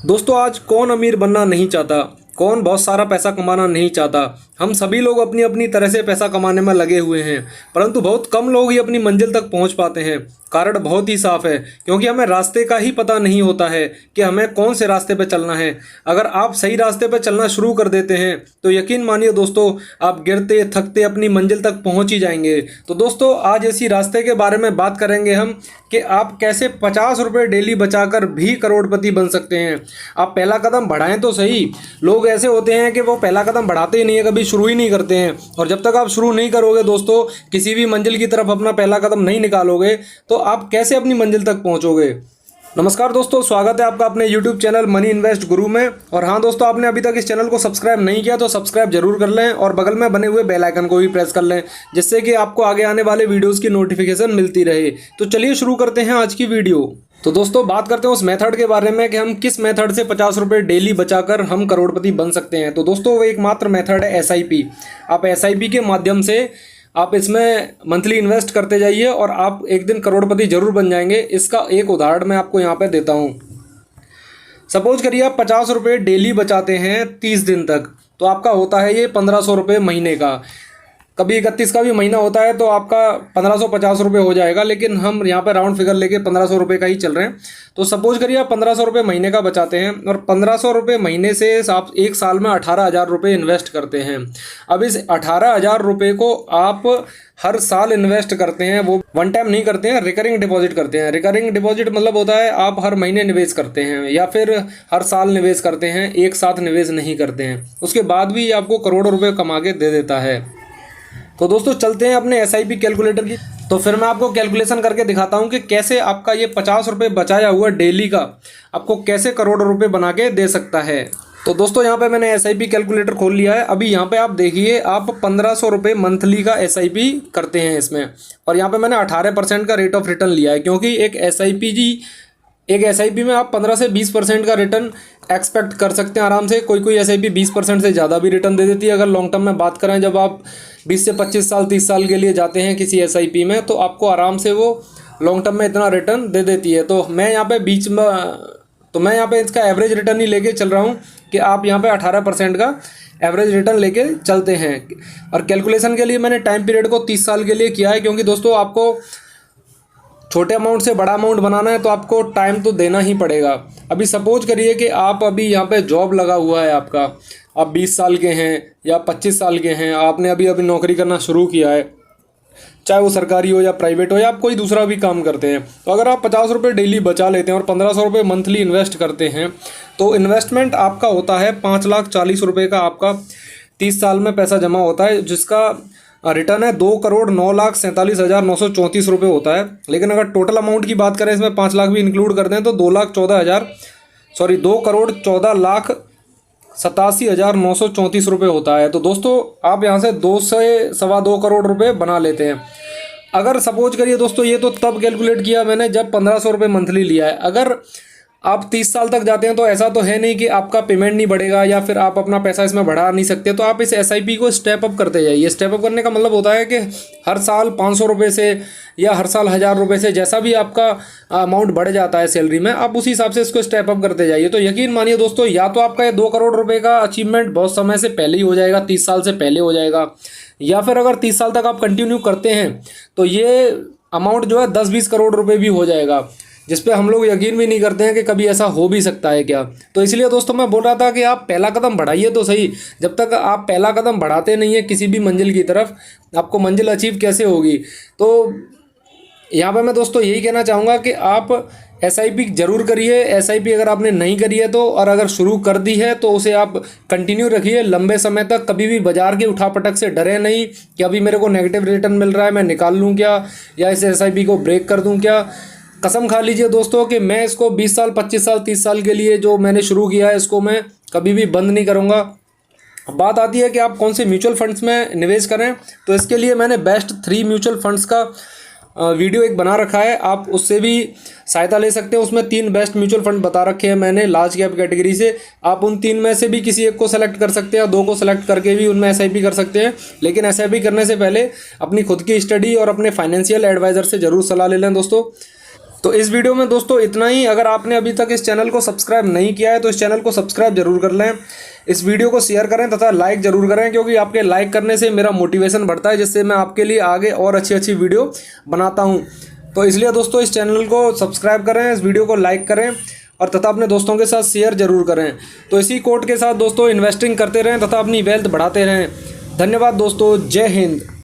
दोस्तों आज कौन अमीर बनना नहीं चाहता, कौन बहुत सारा पैसा कमाना नहीं चाहता। हम सभी लोग अपनी अपनी तरह से पैसा कमाने में लगे हुए हैं, परंतु बहुत कम लोग ही अपनी मंजिल तक पहुंच पाते हैं। कारण बहुत ही साफ है, क्योंकि हमें रास्ते का ही पता नहीं होता है कि हमें कौन से रास्ते पर चलना है। अगर आप सही रास्ते पर चलना शुरू कर देते हैं तो यकीन मानिए दोस्तों, आप गिरते थकते अपनी मंजिल तक पहुंच ही जाएंगे। तो दोस्तों आज इसी रास्ते के बारे में बात करेंगे हम कि आप कैसे 50 रुपये डेली बचाकर भी करोड़पति बन सकते हैं। आप पहला कदम बढ़ाएं तो सही। लोग ऐसे होते हैं कि वो पहला कदम बढ़ाते ही नहीं है, कभी शुरू ही नहीं करते हैं। और जब तक आप शुरू नहीं करोगे दोस्तों, किसी भी मंजिल की तरफ अपना पहला कदम नहीं निकालोगे तो आप कैसे अपनी मंजिल तक पहुंचोगे। नमस्कार दोस्तों, स्वागत है आपका अपने YouTube चैनल मनी इन्वेस्ट गुरु में। और हाँ दोस्तों, आपने अभी तक इस चैनल को सब्सक्राइब नहीं किया तो सब्सक्राइब जरूर कर लें और बगल में बने हुए बेल आइकन को भी प्रेस कर लें, जिससे कि आपको आगे आने वाले वीडियोस की नोटिफिकेशन मिलती रहे। तो चलिए शुरू करते हैं आज की वीडियो। तो दोस्तों बात करते हैं उस मेथड के बारे में कि हम किस मेथड से 50 रुपये डेली बचाकर हम करोड़पति बन सकते हैं। तो दोस्तों वो एकमात्र मेथड है SIP। आप SIP के माध्यम से आप इसमें मंथली इन्वेस्ट करते जाइए और आप एक दिन करोड़पति जरूर बन जाएंगे। इसका एक उदाहरण मैं आपको यहाँ पे देता हूँ। सपोज करिए आप 50 रुपये डेली बचाते हैं 30 दिन तक, तो आपका होता है ये 1500 रुपये महीने का। कभी 31 का भी महीना होता है तो आपका 1550 रुपये हो जाएगा, लेकिन हम यहाँ पे राउंड फिगर लेके 1500 रुपये का ही चल रहे हैं। तो सपोज करिए आप 1500 रुपये महीने का बचाते हैं और 1500 रुपये महीने से आप एक साल में 18,000 रुपये इन्वेस्ट करते हैं। अब इस 18,000 रुपये को आप हर साल इन्वेस्ट करते हैं, वो वन टाइम नहीं करते हैं, रिकरिंग डिपॉजिट करते हैं। रिकरिंग डिपॉजिट मतलब होता है आप हर महीने निवेश करते हैं या फिर हर साल निवेश करते हैं, एक साथ निवेश नहीं करते हैं। उसके बाद भी आपको करोड़ों रुपये कमा के दे देता है। तो दोस्तों चलते हैं अपने SIP कैलकुलेटर की। तो फिर मैं आपको कैलकुलेशन करके दिखाता हूं कि कैसे आपका ये 50 रुपये बचाया हुआ डेली का आपको कैसे करोड़ों रुपये बना के दे सकता है। तो दोस्तों यहाँ पे मैंने SIP कैलकुलेटर खोल लिया है। अभी यहाँ पे आप देखिए, आप 1500 रुपये मंथली का SIP करते हैं इसमें, और यहाँ पे मैंने 18% का रेट ऑफ रिटर्न लिया है, क्योंकि एक SIP में आप 15 से 20% का रिटर्न एक्सपेक्ट कर सकते हैं आराम से। कोई SIP 20% से ज़्यादा भी रिटर्न दे देती है। अगर लॉन्ग टर्म में बात करें, जब आप 20 से 25 साल 30 साल के लिए जाते हैं किसी SIP में, तो आपको आराम से वो लॉन्ग टर्म में इतना रिटर्न दे देती है। तो मैं यहाँ पे इसका एवरेज रिटर्न ही लेके चल रहा हूँ कि आप यहाँ पे 18% का एवरेज रिटर्न लेके चलते हैं। और कैलकुलेशन के लिए मैंने टाइम पीरियड को 30 साल के लिए किया है, क्योंकि दोस्तों आपको छोटे अमाउंट से बड़ा अमाउंट बनाना है तो आपको टाइम तो देना ही पड़ेगा। अभी सपोज करिए कि आप अभी यहाँ पे जॉब लगा हुआ है आपका, आप 20 साल के हैं या 25 साल के हैं, आपने अभी नौकरी करना शुरू किया है, चाहे वो सरकारी हो या प्राइवेट हो या आप कोई दूसरा भी काम करते हैं। तो अगर आप 50 रुपये डेली बचा लेते हैं और 1500 रुपये मंथली इन्वेस्ट करते हैं, तो इन्वेस्टमेंट आपका होता है 5,40,000 रुपये का। आपका 30 साल में पैसा जमा होता है, जिसका रिटर्न है 2,09,47,934 रुपये होता है। लेकिन अगर टोटल अमाउंट की बात करें, इसमें 5 लाख भी इंक्लूड कर दें तो 2,87,934 रुपये होता है। तो दोस्तों आप यहाँ से 2 से सवा 2 करोड़ रुपये बना लेते हैं। अगर सपोज करिए दोस्तों, ये तो तब कैलकुलेट किया मैंने जब 1500 रुपये मंथली लिया है। अगर आप 30 साल तक जाते हैं तो ऐसा तो है नहीं कि आपका पेमेंट नहीं बढ़ेगा या फिर आप अपना पैसा इसमें बढ़ा नहीं सकते। तो आप इस SIP को स्टेप अप करते जाइए। स्टेप अप करने का मतलब होता है कि हर साल 500 रुपये से या हर साल 1000 रुपये से, जैसा भी आपका अमाउंट बढ़ जाता है सैलरी में, आप उसी हिसाब से इसको स्टेप अप करते जाइए। तो यकीन मानिए दोस्तों, या तो आपका ये 2 करोड़ रुपये का अचीवमेंट बहुत समय से पहले ही हो जाएगा, 30 साल से पहले हो जाएगा, या फिर अगर 30 साल तक आप कंटिन्यू करते हैं तो ये अमाउंट जो है 10-20 करोड़ रुपये भी हो जाएगा, जिस पे हम लोग यकीन भी नहीं करते हैं कि कभी ऐसा हो भी सकता है क्या। तो इसलिए दोस्तों मैं बोल रहा था कि आप पहला कदम बढ़ाइए तो सही। जब तक आप पहला कदम बढ़ाते नहीं है किसी भी मंजिल की तरफ, आपको मंजिल अचीव कैसे होगी। तो यहाँ पे मैं दोस्तों यही कहना चाहूँगा कि आप SIP जरूर करिए। SIP अगर आपने नहीं करी है तो, और अगर शुरू कर दी है तो उसे आप कंटिन्यू रखिए लंबे समय तक। कभी भी बाजार के उठापटक से डरे नहीं कि अभी मेरे को नेगेटिव रिटर्न मिल रहा है, मैं निकाल लूँ क्या, या इस SIP को ब्रेक कर दूँ क्या। कसम खा लीजिए दोस्तों कि मैं इसको 20 साल 25 साल 30 साल के लिए जो मैंने शुरू किया है, इसको मैं कभी भी बंद नहीं करूँगा। बात आती है कि आप कौन से म्यूचुअल फंड्स में निवेश करें, तो इसके लिए मैंने बेस्ट 3 म्यूचुअल फंड्स का वीडियो एक बना रखा है, आप उससे भी सहायता ले सकते हैं। उसमें 3 बेस्ट म्यूचुअल फंड बता रखे हैं मैंने लार्ज कैप कैटेगरी से। आप उन 3 में से भी किसी एक को सेलेक्ट कर सकते हैं, 2 को सेलेक्ट करके भी उनमें SIP कर सकते हैं। लेकिन SIP करने से पहले अपनी खुद की स्टडी और अपने फाइनेंशियल एडवाइज़र से ज़रूर सलाह ले लें दोस्तों। तो इस वीडियो में दोस्तों इतना ही। अगर आपने अभी तक इस चैनल को सब्सक्राइब नहीं किया है तो इस चैनल को सब्सक्राइब जरूर कर लें, इस वीडियो को शेयर करें तथा लाइक जरूर करें, क्योंकि आपके लाइक करने से मेरा मोटिवेशन बढ़ता है, जिससे मैं आपके लिए आगे और अच्छी अच्छी वीडियो बनाता हूँ। तो इसलिए दोस्तों इस चैनल को सब्सक्राइब करें, इस वीडियो को लाइक करें और तथा अपने दोस्तों के साथ शेयर जरूर करें। तो इसी कोट के साथ दोस्तों इन्वेस्टिंग करते रहें तथा अपनी वेल्थ बढ़ाते रहें। धन्यवाद दोस्तों, जय हिंद।